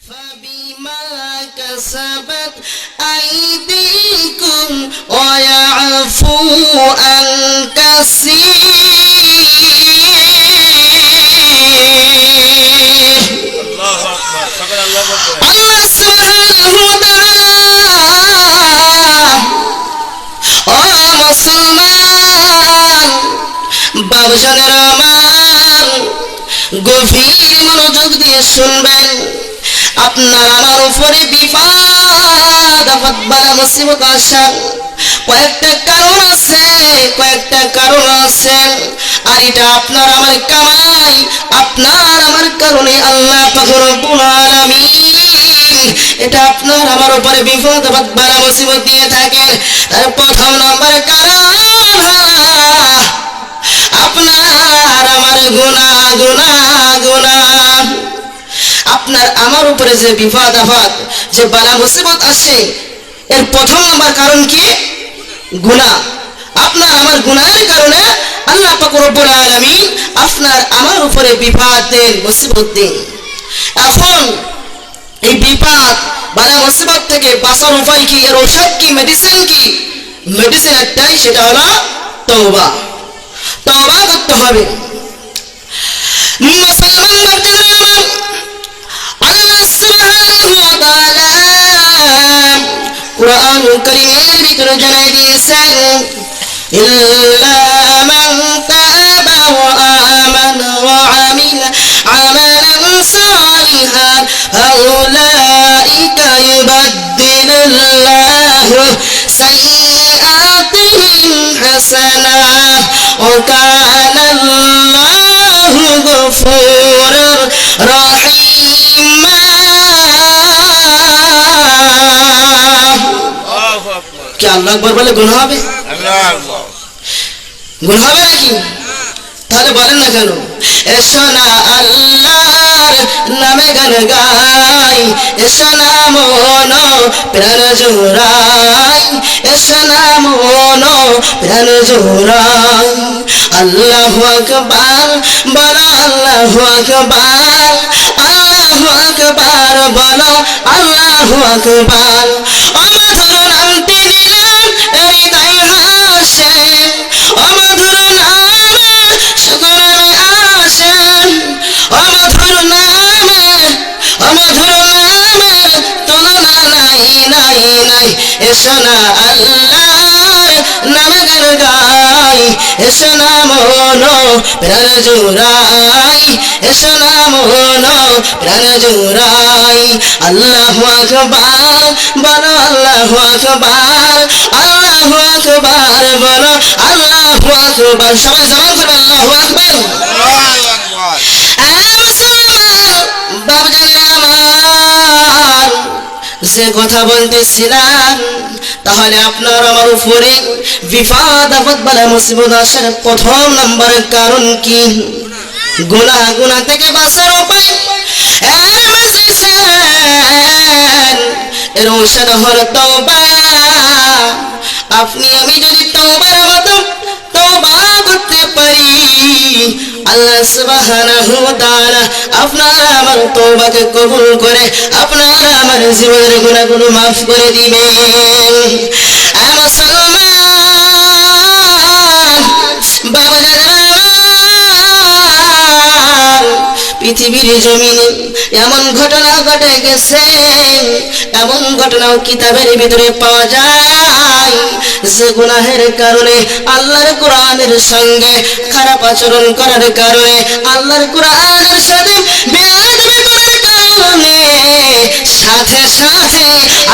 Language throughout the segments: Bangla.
فبما كسبت أيديكم ويعفو عن كثير الله أكبر فقال الله أكبر الله سبحانه وتعالى মুসলমান বাবজানেরা আমার গভীর মনোযোগ দিয়ে শুনবেন আপনার আমার উপরে বিপদ আপদ বালা মুসিবত আসা কয়েকটা কারণ আছে আর এটা আপনার আমার কামাই আপনার আমার কারণে আল্লাহ পাক রব্বুল আলামিন এটা আপনার আমার উপরে বিপদ আপদ বালা মুসিবত দিয়ে থাকেন। তার প্রথম নম্বর কারণ আপনার আমার গুনাহ আপনার আমার উপরে যে বিপদ আপদ যে বালা মুসিবত আসে এর প্রথম নম্বর কারণ কি? গুনাহ। আপনার আমার গুনাহের কারণে আল্লাহ পাক রব্বুল আলামিন আপনার আমার উপরে বিপদ দেন, মুসিবত দেন। এখন এই বিপদ বালা মুসিবত থেকে বাঁচার উপায় কি? এর ঔষধ কি? মেডিসিন কি? মেডিসিন একটাই, সেটা হলো তওবা। তওবা করতে হবে। মুসলমান বান্দারা আল্লাহ সুবহানাহু ওয়া তাআলা কুরআনুল কারীমের ভিতরে জানাই দিয়েছেন ইল্লা মান তাবা ওয়া আমানা ওয়া আমিলা আমালান সালিহান ফাউলাইকা ইউবাদদিলুল্লাহু সাইয়্যাতিহিম হাসানাত ওয়া কানা আল্লাহু গফুরুর রহিমা। কি আল্লাহু আকবার বলে গুনাহ হবে? গুনাহ হবে নাকি? তাহলে বলেন না কেন? এসো না আল্লাহর নামে গান গাই, এসো না মন প্রাণ জোড়াই, এসো না মন প্রাণ জোড়াই। আল্লাহু আকবার বলো, আল্লাহু আকবার, আল্লাহু আকবার বলো, আল্লাহু আকবার। অমধুর নামটি নিলাম হৃদয় হাসেন, অমধুর নামে সুগমে আসেন, অমধুর নামের তুলনা নাই নাই নাই। এসো না আল্লাহর নামে গান গাই, এসো না মন প্রাণ জোড়াই, এসো না মন প্রাণ জোড়াই। আল্লাহু আকবার বলো, আল্লাহু আকবার, আল্লাহু আকবার বলো, আল্লাহু আকবার। সবাই জবান করে আল্লাহু আকবার। মুসলমান বাবজানেরা আমার, যে কথা বলতেছিলাম, তাহলে আপনার আমার উপরে বিপদ আপদ বালা মুসিবত আসার প্রথম নম্বরের কারণ কি? গুনাহ। গুনাহ থেকে বাঁচার উপায় এর ঔষধ হলো তওবা। আপনি আমি যদি তওবার মতো তওবা করতে পারি, আল্লাহ সুবহানাহু ওয়া তাআলা আপনার আমার তওবাকে কবুল করে আপনার আমার জীবনের গুনাহগুলো মাফ করে দিবেন। মুসলমান বাবাজানেরা আমার, পৃথিবীর জমিনে এমন ঘটনা ঘটে গেছে, এমন ঘটনাও কিতাবের ভিতরে পাওয়া যায় যে গুনাহের কারণে আল্লাহর কোরআনের সঙ্গে খারাপ আচরণ করার কারণে, আল্লাহর কোরআনের সাথে বেয়াদবি করার কারণে সাথে সাথে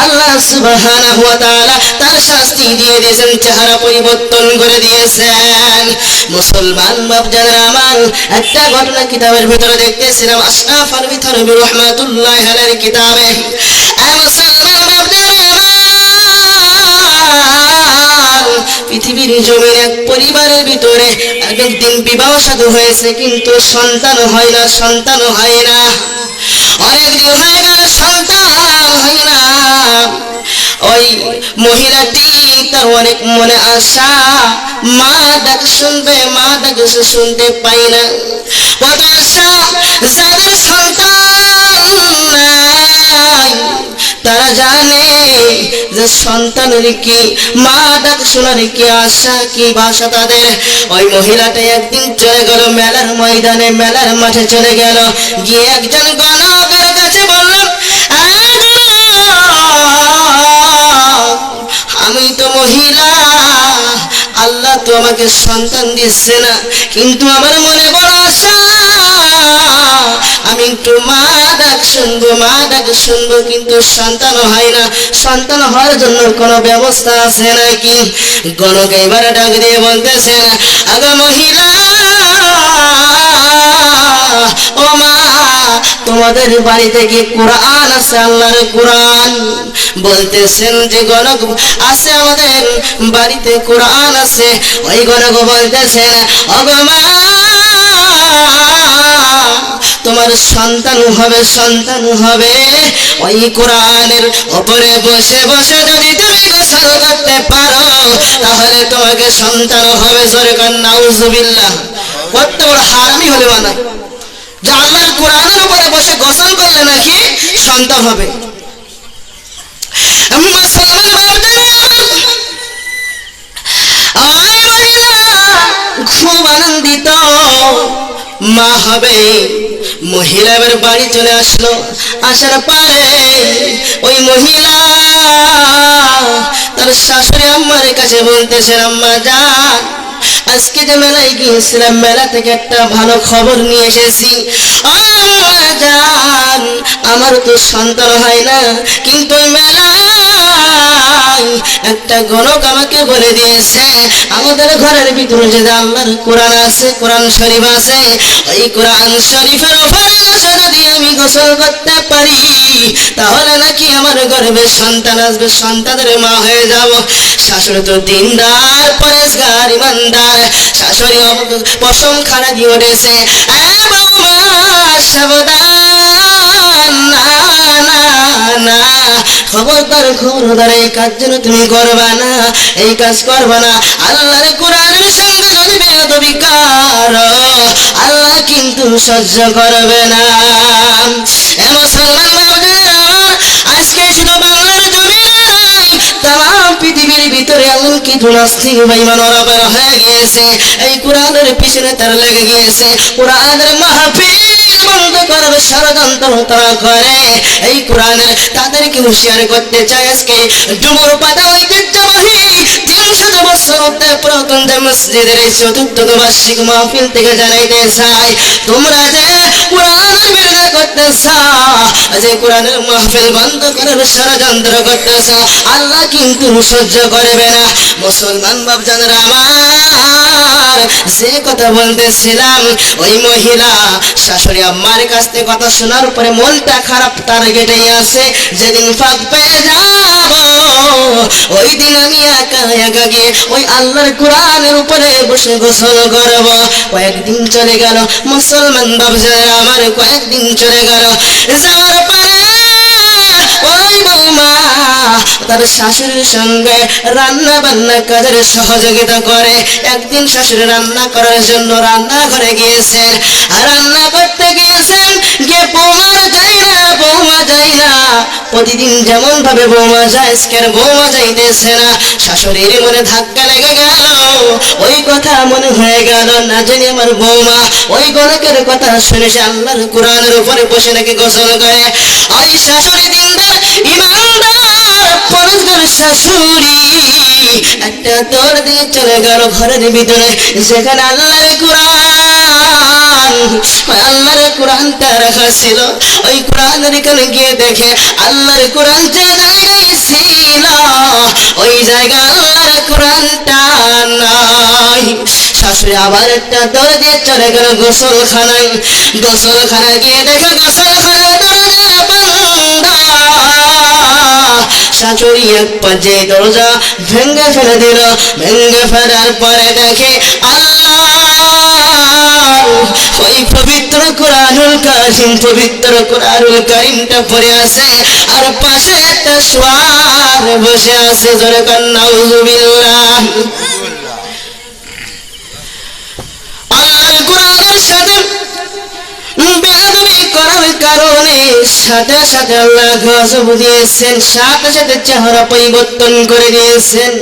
আল্লাহ সুবহানাহু ওয়া তাআলা তার শাস্তি দিয়ে দিয়েছেন, চেহারা পরিবর্তন করে দিয়েছেন। মুসলমান বাপজানেরা আমার, একটা ঘটনা কিতাবের ভিতরে দেখতেছিলাম, আশরাফ আলভী থানভী রাহমাতুল্লাহি আলাইহির কিতাবে। মুসলমান বাপজানেরা আমার, পৃথিবীর জমিনে এক পরিবারের ভিতরে একদিন বিবাহ সাধু হয়েছে, কিন্তু সন্তান হয় না, সন্তান হয় না। অনেকদিন হয়ে গেল, সন্তান হয় না। ওই মহিলাটি তার অনেক মনে আশা, মা ডাক শুনবে, মা ডাক শুনতে পাই না। কত আশা, যাদের সন্তান নাই তারা জানে যে সন্তানের কি মা ডাক শোনার কি আশা কি ভাষা তাদের। ওই মহিলাটা একদিন চলে গেল মেলার ময়দানে, মেলার মাঠে চলে গেল, গিয়ে একজন গণকের কাছে বলল, আমি তো মহিলা, আল্লাহ তো আমাকে সন্তান দিচ্ছে না, কিন্তু আমার মনে বড় আশা, আমি একটু মা ডাক শুনবো, মা ডাক শুনবো, কিন্তু সন্তান হয় না, সন্তান হওয়ার জন্য কোনো ব্যবস্থা আছে নাকি? গণক এবার ডাক দিয়ে বলতেছেন, আগো মহিলা, ও মা, তোমাদের বাড়িতে কি কোরআন আছে? আল্লাহর কোরআন? বলতেছেন যে গণক, আছে, আমাদের বাড়িতে কোরআন আছে। ওই গণক বলতেছেন, ওগো মা, তোমার সন্তান হবে, সন্তান হবে, ওই কোরআনের উপরে বসে বসে যদি তুমি গোসল করতে পারো তাহলে তোমাকে সন্তান হবে। সরকার নাউজুবিল্লাহ, কত বড় হারামি হলে বানায় যে আল্লাহর কোরআনের উপরে বসে গোসল করলে নাকি সন্তান হবে। মুসলমান খুব আনন্দিত, মা হবে। মহিলা এবার বাড়ি চলে আসলো, আসার পরে ওই মহিলা তার শাশুড়ি আম্মার কাছে বলতেছে, আম্মা জান, আজকে যে মেলায় গিয়েছিলাম, মেলা থেকে একটা ভালো খবর নিয়ে এসেছি। আম্মা জান, আমার তো সন্তান হয় না, কিন্তু ওই মেলায় একটা গণক আমাকে বলে দিয়েছে আমাদের ঘরের ভিতরে যে আল্লাহর কোরআন আছে, কোরআন শরীফ আছে, ওই কোরআন শরীফের উপরে বসে যদি আমি গোসল করতে পারি তাহলে নাকি আমার গর্ভে সন্তান আসবে, সন্তানের মা হয়ে যাব। শাশুড়ি তো দিনদার, পরেশগার, ইমানদার, শাশুড়ি পশম খাড়া দিয়ে উঠেছে, বৌমা সাবধান, না না না, খবরদার খবরদার, এই কাজ যেন তুমি করবা না, এই কাজ করবা না। আল্লাহর কোরআনের সঙ্গে যদি বেয়াদবি করো আল্লাহ কিন্তু সহ্য করবে না। এ মুসলমান বাবাজিরা আমার, আজকে শুধু বাংলার জমিনে নয়, তাম পৃথিবীর ভিতরে এমন কিছু নাস্তিক বেঈমান ওরা বের হয়ে গিয়েছে, এই কোরআনের পিছনে তারা লেগে গিয়েছে, কোরআনের মাহফিল বন্ধ করার ষড়যন্ত্র তারা করে। এই কোরআনের তাদেরকে হুঁশিয়ার করতে চাই। আজকে ডুমুর পাতা ঐতিহ্যবাহী 300 বছর পুরাতন যে মসজিদের এই চতুর্থ বার্ষিক মাহফিল থেকে জানাইতে চাই, তোমরা যে কোরআনের বিরোধিতা করতেছ, যে কোরআনের মাহফিল বন্ধ করার ষড়যন্ত্র করতেছ, আল্লাহ কিন্তু সহ্য করবে না। মুসলমান বাপজানেরা আমার, যে কথা বলতেছিলাম, ওই মহিলা শাশুড়ি আম্মার কাছ থেকে কথা শোনার পরে মনটা খারাপ তার গেটেই আছে, যেদিন ফাঁক পেয়ে যাব ওই দিন আমি একা একা গিয়ে ওই আল্লাহর কোরআনের উপরে বসে গোসল করব। কয়েকদিন চলে গেল মুসলমান বাপজানেরা আমার, কয়েকদিন চলে গেল, যাওয়ার পরে ওই বৌমা তার শাশুড়ির সঙ্গে রান্না বান্না কাজের সহযোগিতা করে। একদিন শাশুড়ি রান্না করার জন্য রান্নাঘরে গিয়েছেন, আর রান্না করতে গিয়েছেন, গিয়ে বৌমা যাই না, বৌমা যাই না, প্রতিদিন যেমন ভাবে বৌমা যায় আজকের বৌমা যাইতেছে না। শাশুড়ির মনে ধাক্কা লেগে গেল, ওই কথা মনে হয়ে গেল, না জানি আমার বৌমা ওই গণকের কথা শুনে সে আল্লাহর কোরআনের উপরে বসে নাকি গোসল করে। ওই শাশুড়ি দিনদার, ইমানদার, পরেশগার শাশুড়ি একটা দৌড় দিয়ে চলে গেল ঘরের ভিতরে, যেখানে আল্লাহর কোরআন, আল্লাহর কোরআনটা রাখা ছিল। ওই কোরআনের এখানে গিয়ে দেখে আল্লাহর কোরআন যে জায়গায় ছিল ওই জায়গা আল্লাহর কোরআনটা নাই। শাশুড়ি আবার একটা দৌড় দিয়ে চলে গেল গোসলখানায়, গোসলখানায় গিয়ে দেখে গোসলখানার দরজা বন্ধ। শাশুড়ি এক পাশে দরজা ভেঙে ফেলে দিল, ভেঙে ফেলার পরে দেখে আল্লাহ ওই পবিত্র কোরআনুল কারীম, পবিত্র কোরআনুল কারীমটা পড়ে আছে, আর পাশে একটা সোয়ার বসে আছে। জোরে কান নাউজুবিল্লাহ। আল্লাহর কোরআনের সাথে বেয়াদবি করার কারণে সাথে সাথে আল্লাহ গজব দিয়েছেন, সাথে সাথে চেহারা পরিবর্তন করে দিয়েছেন।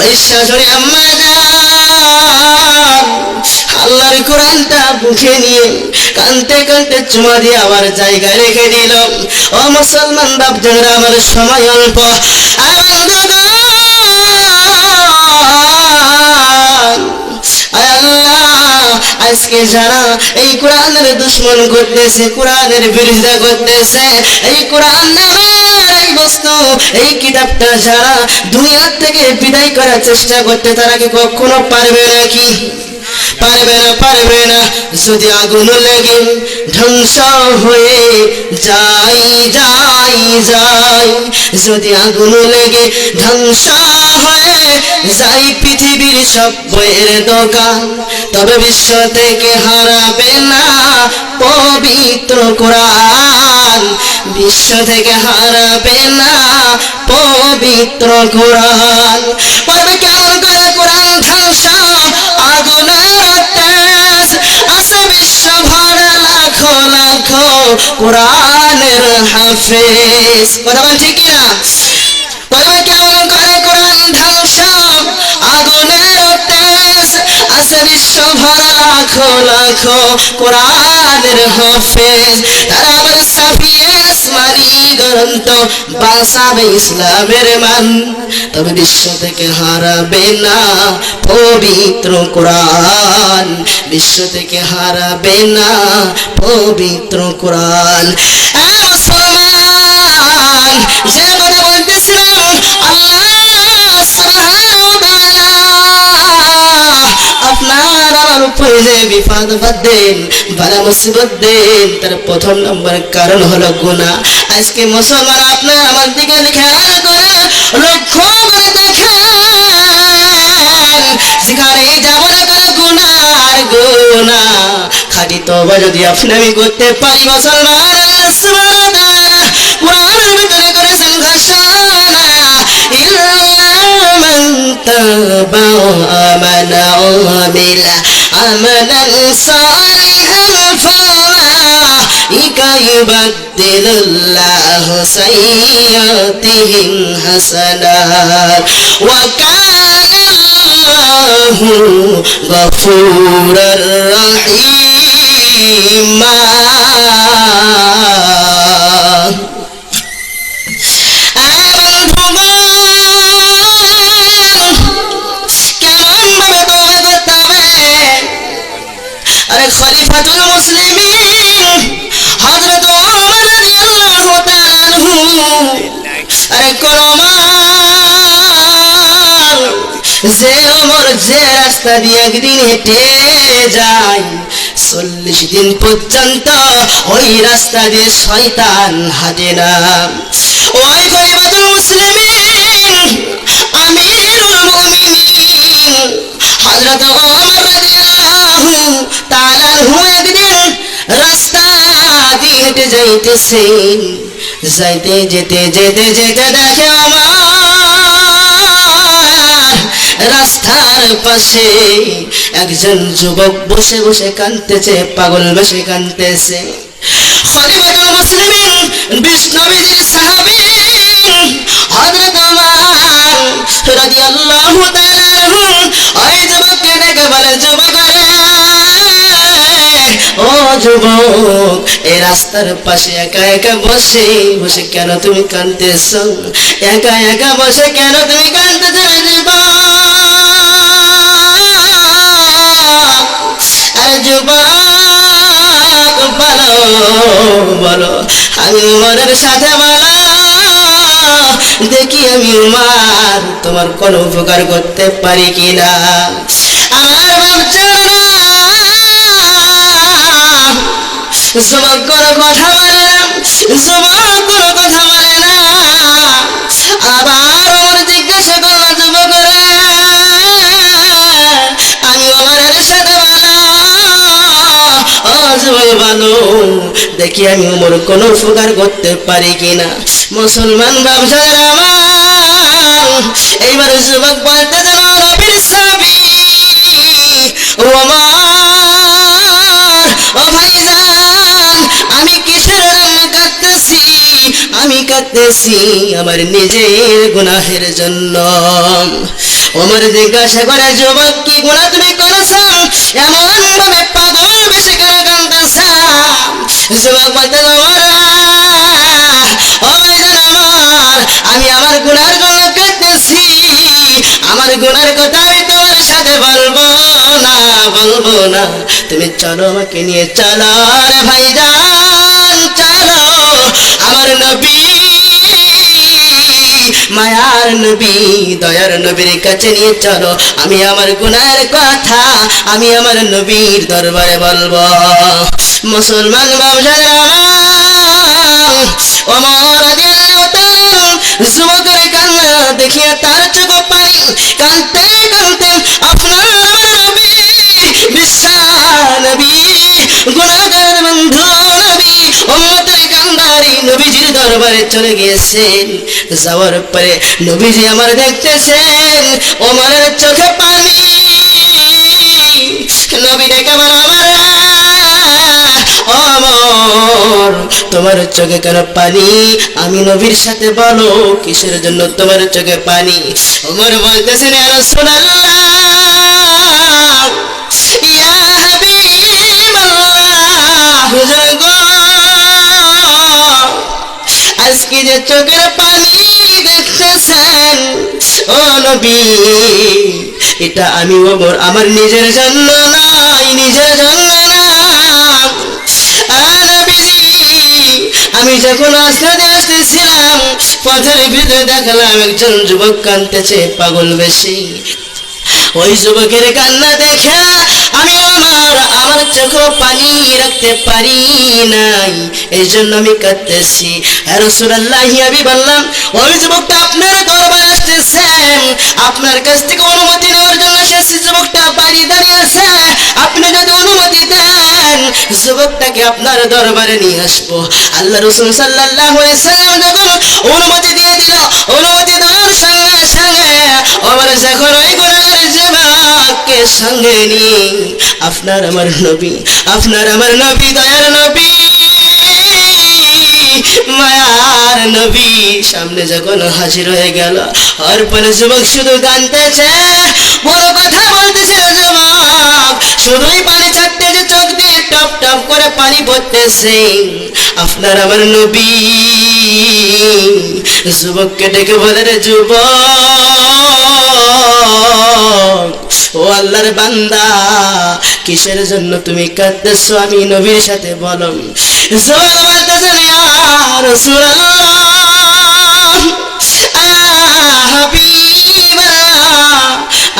ওই শাশুড়ি আম্মা যান আল্লাহর কোরআনটা বুকে নিয়ে কানতে কানতে চুমা দিয়ে আবার জায়গায় রেখে দিল। ও মুসলমান বাপজানরা, আমার সময় অল্প। আজকে যারা এই কোরআনের দুশ্মন করতেছে, কোরআনের বিরোধিতা করতেছে, এই কোরআন নামের এই বস্তু, এই কিতাবটা যারা দুনিয়ার থেকে বিদায় করার চেষ্টা করতে, তারা কি কখনো পারবে নাকি? পারবে না, পারবে না। যদি আগুন লেগে ধ্বংস হয়ে যাই যাই যাই, যদি আগুন লেগে ধ্বংস হয়ে যাই পৃথিবীর সব বইয়ের দোকান, তবে বিশ্ব থেকে হারাবে না পবিত্র কোরআন, বিশ্ব থেকে হারাবে না পবিত্র কোরআন। পারবে কেমন করে কোরআন ধ্বংস? আগুনের তেজ আছে বিশ্ব ভরে লাখো লাখো কোরআনের হাফেজ। কথা বল ঠিক না? পারবে কেমন করে কোরআন ধ্বংস? আগুনের তেজ আছে বিশ্ব ভরা লাখো লাখো কোরআনের হাফেজ। তারা আবার ছাপিয়ে আসমানি গ্রন্থ বাঁচাবে ইসলামের মান, তবে বিশ্ব থেকে হারাবে না পবিত্র কোরআন, বিশ্ব থেকে হারাবে না পবিত্র কোরআন। মুসলমান, যে কথা বলতেছিলাম, আল্লাহ সুবহানাহু ওয়া তাআলা আপনার আমার উপরে যে বিপদ বাঁধেন, বালা মুসিবত দেন, তার প্রথম নম্বর কারণ হলো গুনাহ। আজকে মুসলমান আপনার আমার দিকে খেয়াল করে লক্ষ্য করে দেখেন, যেখানে যাব না কেন গুনাহ আর গুনাহ। খালি তওবা যদি আপনি আমি করতে পারি মুসলমান, আল্লাহ সুবহানাহু ওয়া তাআলা কোরআনের ভিতরে করেছেন ঘোষণা, ইল্লা মান তাবা ওয়া আমানা ওয়া আমিলা আমালান সালিহান ফাউলাইকা ইউবাদদিলুল্লাহু সাইয়্যাতিহিম হাসানাত ওয়া কানাল্লাহু গফুরুর রহিমা। খলিফাতুল মুসলিমিন হযরত ওমর রাদিয়াল্লাহু তাআলা আনহু, আরে যে ওমর যে রাস্তা দিয়ে একদিন হেঁটে যায় 40 দিন পর্যন্ত ওই রাস্তা দিয়ে শয়তান হাঁটে না। ওই খলিফাতুল মুসলিমিন আমিরুল মুমিনিন হযরত ওমর রাদিয়াল্লাহু তাআলা আনহু একদিন রাস্তা দিয়ে হেঁটে যাইতেছেন, যাইতে যেতে যেতে যেতে দেখে আমার রাস্তার পাশে একজন যুবক বসে বসে কাঁদতেছে, পাগল বসে কাঁদতেছে। খলিফাতুল মুসলিমিন বিষ্ণবীজির সাহাবী হযরত ওমর রাদিয়াল্লাহু তাআলা আনহু ওই যুবককে ডেকে বলে, যুবক রে, ও যুবক, এই রাস্তার পাশে একা একা বসে বসে কেন তুমি কাঁদতেছো? একা একা বসে কেন তুমি কাঁদতেছো রে যুবক? আরে যুবক, বলো বলো, আমি উমরের সাথে বলো, দেখি আমি উমর তোমার কোন উপকার করতে পারি কিনা। আমার বাচ্চারা যুবক কোনো কথা বলে না, যুবক কোনো কথা বলে না। আবার ওমর জিজ্ঞাসা করলো, যুবক রে, আমি ওমরের সাথে বলো, ও যুবক বলো, দেখি আমি ওমর কোনো উপকার করতে পারি কিনা। মুসলমান বাপজানেরা আমার, এইবার যুবক বলতে যেন, নবীর সাহাবী ওমর, ও ভাইজান, আমি আমি কাঁদতেছি আমার নিজের গুনাহের জন্য। ওমর জিজ্ঞাসা করে, যুবক কি গুনাহ তুমি করেছো? এমন ভাবে পাগল বেশি কেন কাঁদতেছ? যুবক বলতে, ওমর ও ভাইজান আমার, আমি আমার গুনার জন্য কাঁদতেছি। আমার গুনার কথা আমি তোমার সাথে বলবো না। তুমি চলো, আমাকে নিয়ে চলো রে ভাইজান, চলো আমার নবী, মায়ার নবী, দয়ার নবীর কাছে নিয়ে চলো। আমি আমার গুনাহের কথা আমি আমার নবীর দরবারে বলবো। মুসলমান বাবজানেরা আমার, ওমর রাদিয়াল্লাহু তাআলা যুবকের কান্না দেখিয়া তার চোখ পানি, কাঁদতে কাঁদতে আপনার নবী, বিশ্ব নবী, গুনাহগার বন্ধু নবী, উম্মতের কান্দারি নবীজির দরবারে চলে গিয়েছেন। যাওয়ার পরে নবীজি আমার দেখতেছেন, ওমরের চোখে পানি। নবী ডেকে বলে, ওমর তোমার চোখে কেন পানি? আমি নবীর সাথে বলো, কিসের জন্য তোমার চোখে পানি? ওমর বলতেছেন, ইয়া রাসূলুল্লাহ, ইয়া হাবিবাল্লাহ, হুজুর গো, আজকে যে চোখের পানি দেখতেছেন ও নবী, এটা আমি ওমর আমার নিজের জন্য নয়, নিজের জন্য না। নবীজি, আমি যখন রাস্তাতে আসতেছিলাম, পথের ভিতরে দেখলাম একজন যুবক কাঁদতেছে পাগল বেশি। ওই যুবকের কান্না দেখে আমি আমার চোখে পানি রাখতে পারি নাই, এই জন্য আমি কাঁদতেছি। ইয়া রাসূলুল্লাহ, আমি বললাম, ওই যুবকটা আপনার দরবারে আসতেছেন, আপনার কাছ থেকে অনুমতি নেওয়ার জন্য এসেছি। যুবকটা বাড়ি দাঁড়িয়ে আছে, আপনি যদি অনুমতি দেন যুবকটাকে আপনার দরবারে নিয়ে আসবো। আল্লাহ রাসূল সাল্লাল্লাহু আলাইহি সাল্লাম যখন অনুমতি দিয়ে দিল, অনুমতি দেওয়ার সঙ্গে সঙ্গে ওমর যখন ওই গুনাহগার যুবককে সঙ্গে নিয়ে আপনার আমার নবী, আপনার আমার নবী, দয়ার নবী, মায়ার নবী সামনে যখন হাজির হয়ে গেল, আর পরে যুবক শুধু কাঁদতেছে, বড় কথা বলতেছে। যুবক শুধুই পানি ছাড়তেছে, চোখ দিয়ে টপ টপ করে পানি পড়তেছে। আপনার আমার নবী যুবককে ডেকে বলে, রে যুবক, ও আল্লাহর বান্দা, কিসের জন্য তুমি কাঁদতেছো? আমি নবীর সাথে বলো। যুবক বলতেছেন, ইয়া রাসূলুল্লাহ,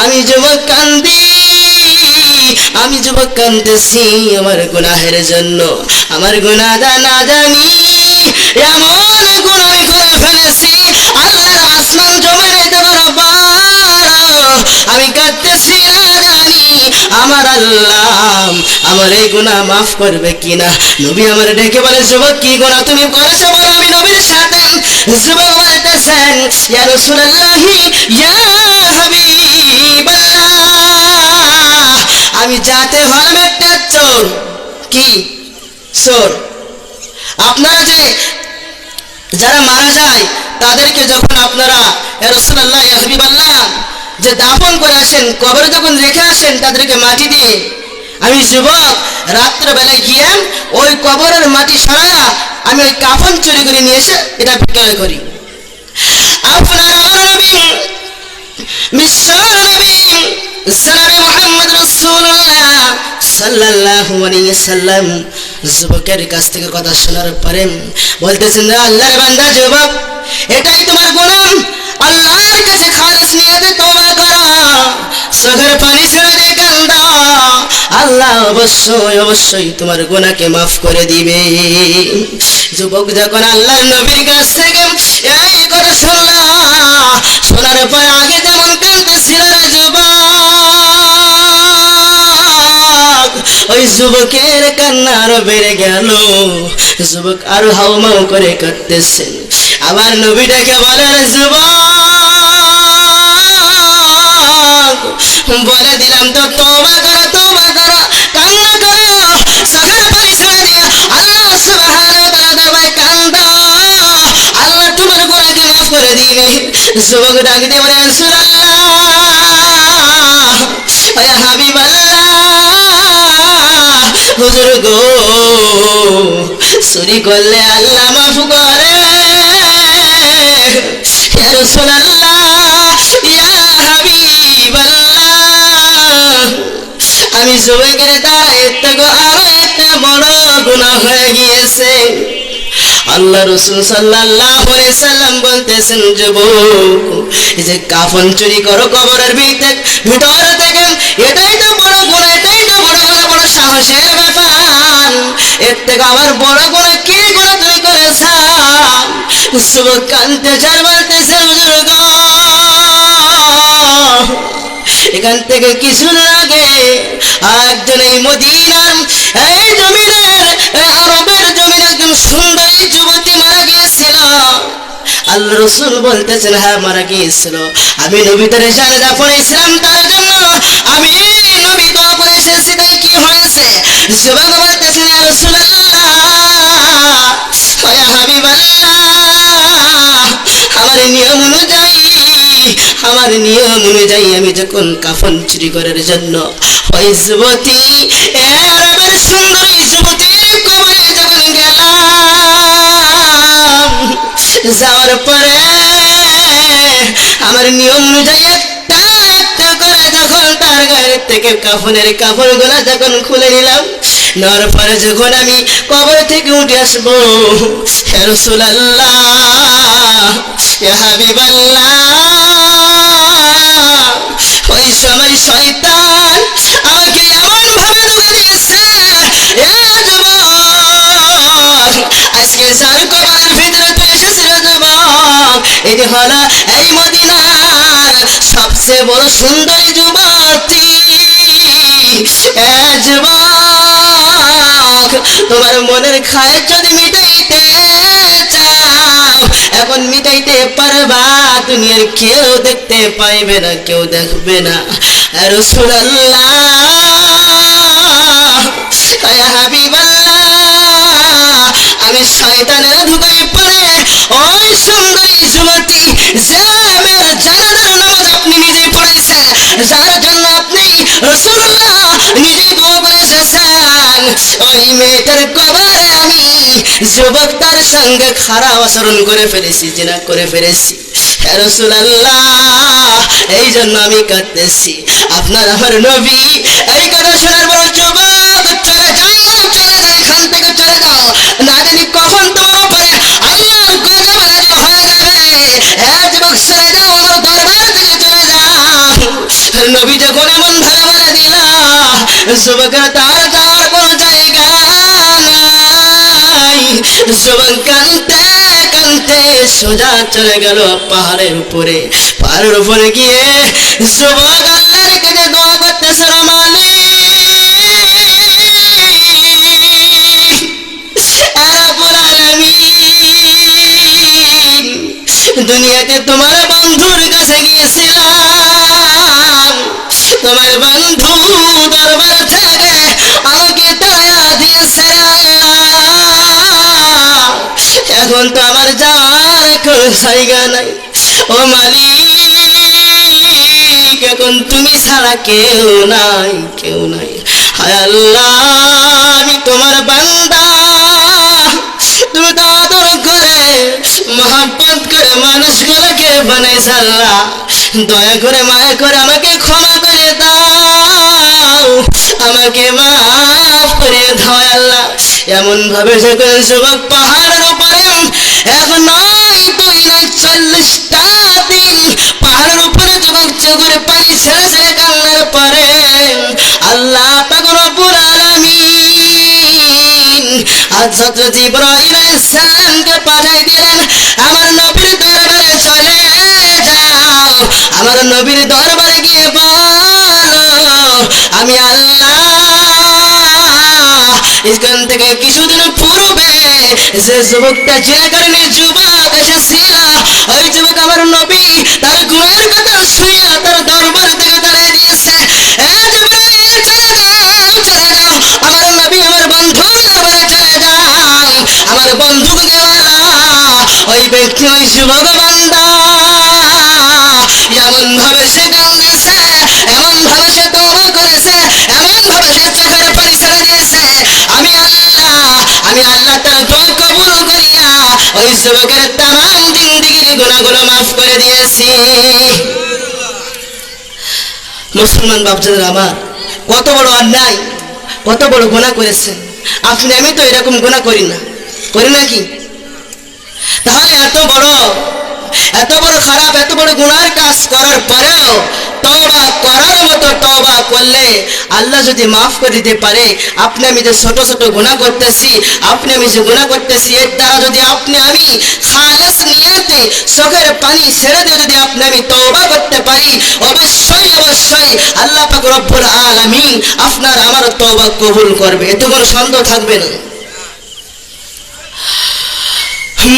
আমি যুবক কান্দি, আমি যুবক কান্দেছি আমার গুনাহের জন্য। আমার গুনাহ না জানি এমন গুনাহ আমি করে ফেলেছি, আল্লাহর আসমান জমিন এত বড়, আমি কাঁদতেছি না জানি আমার আল্লাহ আমার এই গুনাহ মাফ করবে কিনা। নবী আমার ডেকে বলে, যুবক কি গুনাহ তুমি করেছো বলো, আমি নবীর সাথে। যুবক বলতেছেন, ইয়া রাসূলুল্লাহ, ইয়া হাবিবাল্লাহ, আমি যাতে হলাম একটা চোর। কি চোর? আপনারা যে যারা মারা যায় তাদেরকে যখন আপনারা ইয়া রাসূলুল্লাহ, ইয়া হাবিবাল্লাহ যে দাফন করে আসেন, কবরে যখন রেখে আসেন তাদেরকে মাটি দিয়ে, আমি যুবক রাত্রেবেলায় গিয়ে ওই কবরের মাটি সরাইয়া আমি ওই কাফন চুরি করে নিয়ে এসে এটা বিক্রয় করি। আপনার আমার নবী, বিশ্ব নবী জনাবে মুহাম্মদ রাসূলুল্লাহ সাল্লাল্লাহু আলাইহি সাল্লাম যুবকের কাছ থেকে কথা শোনার পরে বলতেছেন, আল্লাহর বান্দা যুবক, এটাই তোমার গুনাহ, আল্লাহর কাছে খালিস নিয়তে তওবা করো, চোখের পানি ছেড়ে দিয়ে কান্দো, আল্লাহ অবশ্যই অবশ্যই তোমার গুনাহকে মাফ করে দিবে। যুবক যখন আল্লাহর নবীর কাছ থেকে এই কথা শুনলো, শোনার পর আগে যেমন কাঁদতেছিল রে যুবক, ওই যুবকের কান্না আরো বেড়ে গেল। যুবক আরো হাউমাউ করে কাঁদতেছেন। আবার নবী ডেকে বলেন, যুবক বলে দিলাম তো, তওবা করো, তওবা করো, কান্না করো, চোখের পানি ছেড়ে দিয়ে আল্লাহ সুবহানাহু ওয়া তাআলা দরবারে কান্দো, নেই। যুবক ডাক দিয়ে বলে রাসূলুল্লাহ, ওয়া হাবিবাল্লাহ, হুজুর গো, চুরি করলে আল্লাহ মাফ করে। ইয়া রাসূলুল্লাহ, ইয়া হাবিবাল্লাহ, আমি যুবকের দ্বারা থেকে আরো একটা বড় গুনাহ হয়ে গিয়েছে। আল্লাহ রাসূল সাল্লাল্লাহু আলাইহি সাল্লাম বলতেছেন, যুবক, এই যে কাফন চুরি করো কবরের ভিতর থেকে, এটাই তো বড় গুনাহ, এটাই তো বড় সাহসের ব্যাপার। এর থেকে আবার বড় গুনাহ কি গুনাহ তুমি করেছ? যুবক কাঁদতে চায়, বলতেছে, হুজুর গো, এখান থেকে কিছুদিন আগে একজন এই মদিনার এই জমিনের আরবের জমির একজন সুন্দরী যুবতী মারা গিয়েছিল। আল্লাহ রাসূল বলতেছেন, হ্যাঁ মারা গিয়েছিল। আমি নবী তার জানাজা পড়েছিলাম তার জন্য, আমি নবী দোয়া করে এসেছি, তাই কি হয়েছে? যুবক বলতেছেন, ইয়া রাসূলুল্লাহ, ইয়া হাবিবাল্লাহ, আমার নিয়ম অনুযায়ী আমি যখন কাফন চুরি করার জন্য ওই যুবতী আরবের সুন্দরী যুবতীর কবরে যখন গেলাম, যাওয়ার পরে আমার নিয়ম অনুযায়ী একটা একটা করে যখন তার গায়ের থেকে কাফনের কাপড়গুলা যখন খুলে নিলাম, নেওয়ার পরে যখন আমি কবর থেকে উঠে আসবো, ইয়া রাসূলুল্লাহ, ইয়া হাবিবাল্লাহ, ওই সময় শয়তান আমাকে এমন ভাবে ধোঁকা দিয়েছে, আজকে যার কবরের ভিতরে তুই এসেছিল যুবক, এটি হলো এই মদিনার সবচেয়ে বড় সুন্দরী যুবতী। যুবক, তোমার মনের খায় যদি মিটাইতে চাও, এখন মিটাইতে পারবা, দুনিয়ার কেউ দেখতে পাইবে না, কেউ দেখবে না। রাসূলুল্লাহ, ইয়া হাবিবাল্লাহ, আমি শয়তানের ধোঁকায় পড়ে ওই সুন্দরী যুবতী যে মেয়ের জানাজার নামাজ আপনি নিজেই পড়েছেন, যার জন্য আপনি রাসূলুল্লাহ নিজেই দোয়া করে এসেছেন, ওই মেয়েটার কবরে আমি যুবক তার সঙ্গে খারাপ আচরণ করে ফেলেছি, জিনা করে ফেলেছি। ইয়া রাসূলুল্লাহ, এই জন্য আমি কাঁদতেছি। আপনার আমার নবী এই কথা শোনার পর, যুবক চলে যাও, এখান থেকে চলে যাও, না জানি কখন তোমার উপরে আল্লাহর গজব নাযিল হয়ে যাবে। যুবক চলে যাও, আমার দরবার থেকে চলে যাও। নবী যখন এমন ভাবে বলে দিল, যুবকের তার যাওয়ার কোনো জায়গা নাই। যুবক কাঁদতে কাঁদতে সোজা চলে গেল পাহাড়ের উপরে। পাহাড়ের উপরে গিয়ে যুবক আল্লাহর কাছে দোয়া করতেছে, মালিক, রব্বুল আলামিন, দুনিয়াতে তোমার বন্ধুর কাছে গিয়েছিলাম, তোমার বন্ধু দরবার থেকে আমাকে তাড়া দিয়েছে আল্লাহ, এখন তো আমার যাওয়ার কোনো জায়গা নাই। ও মালিক, এখন তুমি ছাড়া কেউ নাই, কেউ নাই। হায় আল্লাহ, আমি তোমার বান্দা, তুমি তো আদর করে মহব্বত করে মানুষগুলোকে বানাইছ আল্লাহ, দয়া করে মায়া করে আমাকে ক্ষমা করে দাও, আমাকে মাফ করে দাও আল্লাহ। এমন ভাবে যখন যুবক পাহাড়ের উপরে এখন নয় 2 নয় 40টা দিন পাহাড়ের উপরে যুবক চোখের পানি ছেড়ে ছেড়ে কান্নার পরে আল্লাহ পাক রব্বুল আলামিন হযরত জিবরাইল আলাইহিস সালামকে পাঠিয়ে দিলেন, আমার নবীর দরবারে চলে যাও, আমার নবীর দরবারে গিয়ে বলো, আমি আল্লাহ এখান থেকে কিছুদিন পূর্বে যে যুবকটা জিনা কারণে যুবক এসেছিল, ওই যুবক আমার নবী তার গুণের কথা শুনে তার দরবার থেকে তাড়িয়ে দিয়েছে। জিবরাইল, চলে যাও, চলে যাও, আমার নবী আমার বন্ধুর দরবারে চলে যাও, আমার বন্ধুকে বলো ওই ব্যক্তি ওই যুবক বান্দা ওই যুবকের তামাম জিন্দেগির গুনাহগুলো মাফ করে দিয়েছি। মুসলমান বাপজাদের আমার, কত বড় অন্যায়, কত বড় গুনাহ করেছেন আপনি। আমি তো এরকম গুনাহ করি না, করি নাকি? তাহলে এত বড় খারাপ, এত বড় গুনাহের কাজ করার পরেও তওবা করার মতো তওবা করলে আল্লাহ যদি মাফ করে দিতে পারে, আপনি আমি যে ছোট ছোট গুনাহ করতেছি, আপনি আমি যে গুনাহ করতেছি, এর দ্বারা যদি আপনি আমি খালেস নিয়তে চোখের পানি ছেড়ে দিয়ে যদি আপনি আমি তওবা করতে পারি, অবশ্যই আল্লাহ পাক রব্বুল আলামিন আপনার আমার তওবা কবুল করবে, এতে কোনো সন্দেহ থাকবে না।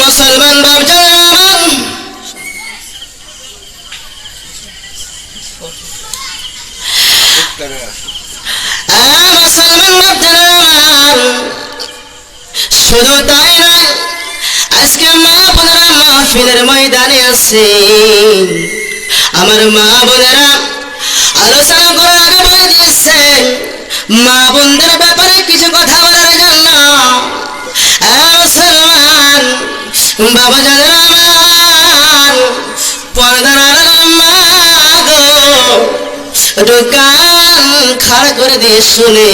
মুসলমান বাপজান আমার, মুসলমান বাপজান আমার, শুধু তাই নয়, আজকে মা বোনেরা মাহফিলের ময়দানে আছে। আমার মা বোনেরা আলোচনা করে আগে বলে দিয়েছেন মা বোনদের ব্যাপারে কিছু কথা বলার জন্য। মুসলমান বাবা জানেন আমার, পর্দার আড়ালের মা গো, দোকান খাড়া করে দিয়ে শুনে,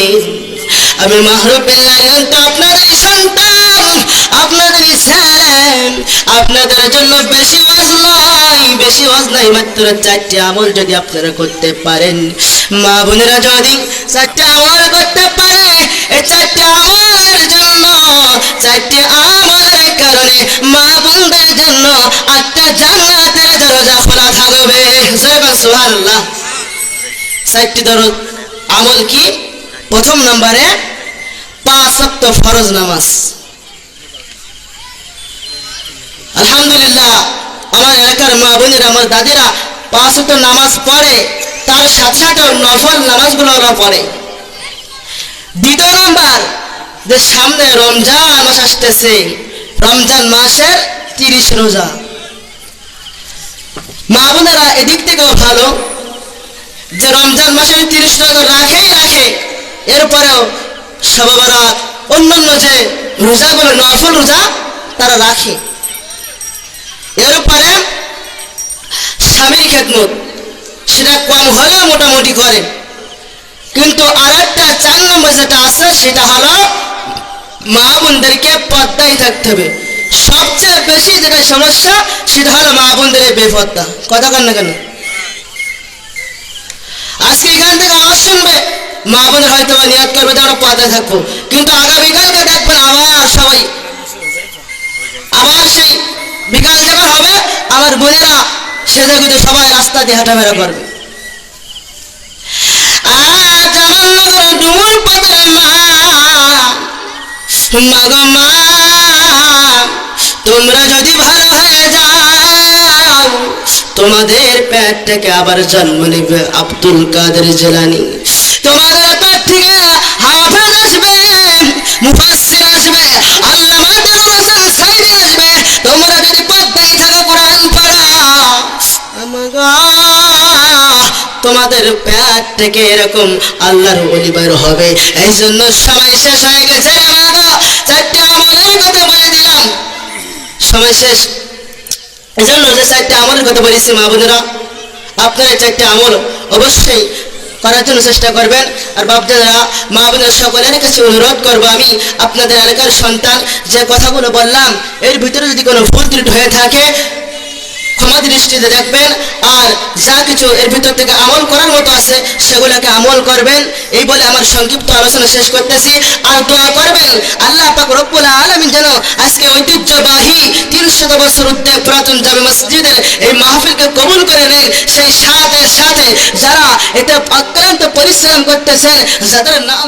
আমি মাহরুবিল্লাহ তো আপনাদের সন্তান, আপনাদের ছেলে, আপনাদের জন্য বেশি ওয়াজ নয়, মাত্র 4টি আমল যদি আপনারা করতে পারেন, মা বোনেরা যদি 4টি আমল করতে পারে, এই 4টি আমলের জন্য, 4টি আমলের কারণে মা বোনদের জন্য 8টা জান্নাতের দরজা খোলা থাকবে। সুবহানাল্লাহ। 4টি আমল কি? প্রথম নম্বরে 5 ওয়াক্ত ফরজ নামাজ। আলহামদুলিল্লাহ, আমার এলাকার মা বোনেরা, আমার দাদিরা 5 ওয়াক্ত নামাজ পড়ে, তার সাথে সাথে নফল নামাজগুলো ওরা পড়ে। দ্বিতীয় নাম্বার, যে সামনে রমজান মাস আসতেছে, রমজান মাসের 30 রোজা। মা বোনেরা এদিক থেকেও ভালো যে রমজান মাসের 30 রোজা রাখে, এরপরেও শবে বরাত, অন্যান্য যে রোজাগুলো নফল রোজা তারা রাখে। এরপরে স্বামীর খেদমত, সেটা কম হলেও মোটামুটি করে। কিন্তু আরেকটা 4 নম্বর যেটা আছে, সেটা হলো মা বোনদেরকে পর্দায় থাকতে হবে। সবচেয়ে বেশি যেটা সমস্যা, সেটা হলো মা বোনদের বেপর্দা। কথা কন না কেন? আজকে এখান থেকে আওয়াজ শুনবে, মা বোনের হয়তো নিয়ত করবে যে আমরা পর্দায় থাকবো, কিন্তু আগামীকালকে দেখবেন আবার সেই বিকাল যখন হবে, আমার বোনেরা সেজে গুজে সবাই রাস্তা দিয়ে হাঁটাফেরা করবে। জামালনগর ডুমুর পথের মা গো মা, তোমরা যদি ভালো হয়ে যাও, তোমাদের পেট থেকে আবার জন্ম নেবে আব্দুল কাদের জিলানী, তোমাদের পেট থেকে হাফেজ আসবে, মুফাসসির আসবে, আল্লামা দেলোয়ার হোসেন সাইদি আসবে। তোমরা যদি পর্দায় থাকো, কোরআন পড়ো, তোমাদের পেট থেকে এরকম আল্লাহর ওলি বের হবে। এই জন্য সময় শেষ হয়ে গেছে। আমাগো 4টি আমলের কথা বলে দিলাম, সময় শেষ। এই জন্য যে 4টি আমলের কথা বলেছি, মা বোনেরা আপনারা 4টি আমল অবশ্যই করার জন্য চেষ্টা করবেন। আর বাপদাদারা, মা বোনের সকলের কাছে অনুরোধ করবো, আমি আপনাদের এলাকার সন্তান, যে কথাগুলো বললাম এর ভিতরে যদি কোনো ভুল ত্রুটি হয়ে থাকে ক্ষমা দৃষ্টিতে দেখবেন, আর যা কিছু এর ভিতর থেকে আমল করার মতো আছে সেগুলোকে আমল করবেন। এই বলে আমার সংক্ষিপ্ত আলোচনা শেষ করতেছি। আর দোয়া করবেন আল্লাহ পাক রব্বুল আলামিন যেন আজকে ঐতিহ্যবাহী 300 বছর উদ্যোগ পুরাতন জামে মসজিদের এই মাহফিলকে কবুল করে নেন। সেই সাথে যারা এতে অত্যন্ত পরিশ্রম করতেছেন, যাদের নাম